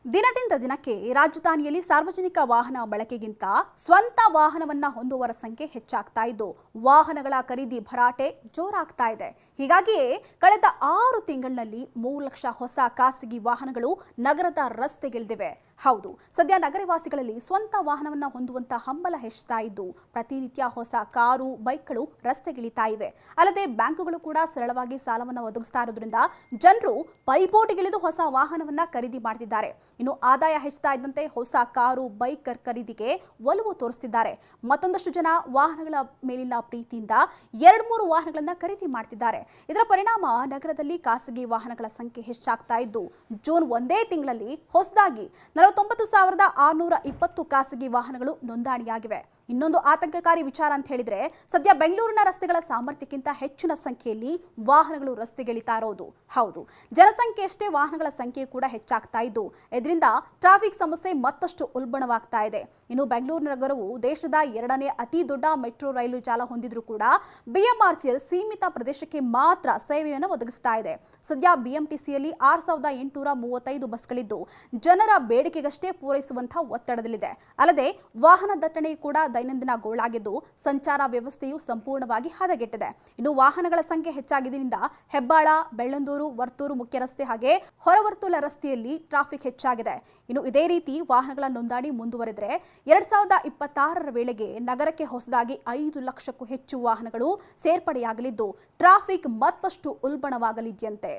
ದಿನದಿಂದ ದಿನಕ್ಕೆ ರಾಜಧಾನಿಯಲ್ಲಿ ಸಾರ್ವಜನಿಕ ವಾಹನ ಬಳಕೆಗಿಂತ ಸ್ವಂತ ವಾಹನವನ್ನ ಹೊಂದುವವರ ಸಂಖ್ಯೆ ಹೆಚ್ಚಾಗ್ತಾ ಇದ್ದು ವಾಹನಗಳ ಖರೀದಿ ಭರಾಟೆ ಜೋರಾಗ್ತಾ ಇದೆ. ಹೀಗಾಗಿಯೇ ಕಳೆದ 6 ತಿಂಗಳಿನಲ್ಲಿ 3 ಲಕ್ಷ ಹೊಸ ಖಾಸಗಿ ವಾಹನಗಳು ನಗರದ ರಸ್ತೆಗಿಳಿದಿವೆ. ಹೌದು, ಸದ್ಯ ನಗರವಾಸಿಗಳಲ್ಲಿ ಸ್ವಂತ ವಾಹನವನ್ನ ಹೊಂದುವಂತ ಹಂಬಲ ಹೆಚ್ಚುತ್ತಾ ಇದ್ದು ಪ್ರತಿನಿತ್ಯ ಹೊಸ ಕಾರು, ಬೈಕ್ಗಳು ರಸ್ತೆಗಿಳಿತಾ ಇವೆ. ಅಲ್ಲದೆ ಬ್ಯಾಂಕುಗಳು ಕೂಡ ಸರಳವಾಗಿ ಸಾಲವನ್ನು ಒದಗಿಸ್ತಾ ಇರೋದ್ರಿಂದ ಜನರು ಪೈಪೋಟಿಗಿಳಿದು ಹೊಸ ವಾಹನವನ್ನ ಖರೀದಿ ಮಾಡ್ತಿದ್ದಾರೆ. ಇನ್ನು ಆದಾಯ ಹೆಚ್ಚುತ್ತಾ ಇದ್ದಂತೆ ಹೊಸ ಕಾರು, ಬೈಕ್ ಖರೀದಿಗೆ ಒಲವು ತೋರಿಸುತ್ತಿದ್ದಾರೆ. ಮತ್ತೊಂದಷ್ಟು ಜನ ವಾಹನಗಳ ಮೇಲಿನ ಪ್ರೀತಿಯಿಂದ 2-3 ವಾಹನಗಳನ್ನ ಖರೀದಿ ಮಾಡ್ತಿದ್ದಾರೆ. ಇದರ ಪರಿಣಾಮ ನಗರದಲ್ಲಿ ಖಾಸಗಿ ವಾಹನಗಳ ಸಂಖ್ಯೆ ಹೆಚ್ಚಾಗ್ತಾ ಇದ್ದು ಜೂನ್ ಒಂದೇ ತಿಂಗಳಲ್ಲಿ ಹೊಸದಾಗಿ 49,620 ಖಾಸಗಿ ವಾಹನಗಳು ನೋಂದಣಿಯಾಗಿವೆ. ಇನ್ನೊಂದು ಆತಂಕಕಾರಿ ವಿಚಾರ ಅಂತ ಹೇಳಿದ್ರೆ ಸದ್ಯ ಬೆಂಗಳೂರಿನ ರಸ್ತೆಗಳ ಸಾಮರ್ಥ್ಯಕ್ಕಿಂತ ಹೆಚ್ಚಿನ ಸಂಖ್ಯೆಯಲ್ಲಿ ವಾಹನಗಳು ರಸ್ತೆಗಿಳಿತಾ ಇರೋದು. ಹೌದು, ಜನಸಂಖ್ಯೆಯಷ್ಟೇ ವಾಹನಗಳ ಸಂಖ್ಯೆ ಕೂಡ ಹೆಚ್ಚಾಗ್ತಾ ಇದ್ದು ಇದರಿಂದ ಟ್ರಾಫಿಕ್ ಸಮಸ್ಯೆ ಮತ್ತಷ್ಟು ಉಲ್ಬಣವಾಗ್ತಾ ಇದೆ. ಇನ್ನು ಬೆಂಗಳೂರು ನಗರವು ದೇಶದ 2ನೇ ಅತಿ ದೊಡ್ಡ ಮೆಟ್ರೋ ರೈಲು ಜಾಲ ಹೊಂದಿದ್ರೂ ಕೂಡ ಬಿಎಂಆರ್ಸಿಎಲ್ ಸೀಮಿತ ಪ್ರದೇಶಕ್ಕೆ ಮಾತ್ರ ಸೇವೆಯನ್ನು ಒದಗಿಸ್ತಾ ಇದೆ. ಸದ್ಯ ಬಿಎಂಟಿಸಿಯಲ್ಲಿ 6,835 ಬಸ್ಗಳಿದ್ದು ಜನರ ಬೇಡಿಕೆಗಷ್ಟೇ ಪೂರೈಸುವಂತಹ ಒತ್ತಡದಲ್ಲಿದೆ. ಅಲ್ಲದೆ ವಾಹನ ದಟ್ಟಣೆ ಕೂಡ ದೈನಂದಿನ ಗೋಳಾಗಿದ್ದು ಸಂಚಾರ ವ್ಯವಸ್ಥೆಯು ಸಂಪೂರ್ಣವಾಗಿ ಹದಗೆಟ್ಟಿದೆ. ಇನ್ನು ವಾಹನಗಳ ಸಂಖ್ಯೆ ಹೆಚ್ಚಾಗಿದ್ದರಿಂದ ಹೆಬ್ಬಾಳ, ಬೆಳ್ಳಂದೂರು, ವರ್ತೂರು ಮುಖ್ಯ ರಸ್ತೆ ಹಾಗೆ ಹೊರವರ್ತುಲ ರಸ್ತೆಯಲ್ಲಿ ಟ್ರಾಫಿಕ್ ಹೆಚ್ಚಾಗಿದೆ. ಇನ್ನು ಇದೇ ರೀತಿ ವಾಹನಗಳ ನೋಂದಣಿ ಮುಂದುವರೆದರೆ 2026ರ ವೇಳೆಗೆ ನಗರಕ್ಕೆ ಹೊಸದಾಗಿ 5 ಲಕ್ಷಕ್ಕೂ ಹೆಚ್ಚು ವಾಹನಗಳು ಸೇರ್ಪಡೆಯಾಗಲಿದ್ದು ಟ್ರಾಫಿಕ್ ಮತ್ತಷ್ಟು ಉಲ್ಬಣವಾಗಲಿದೆಯಂತೆ.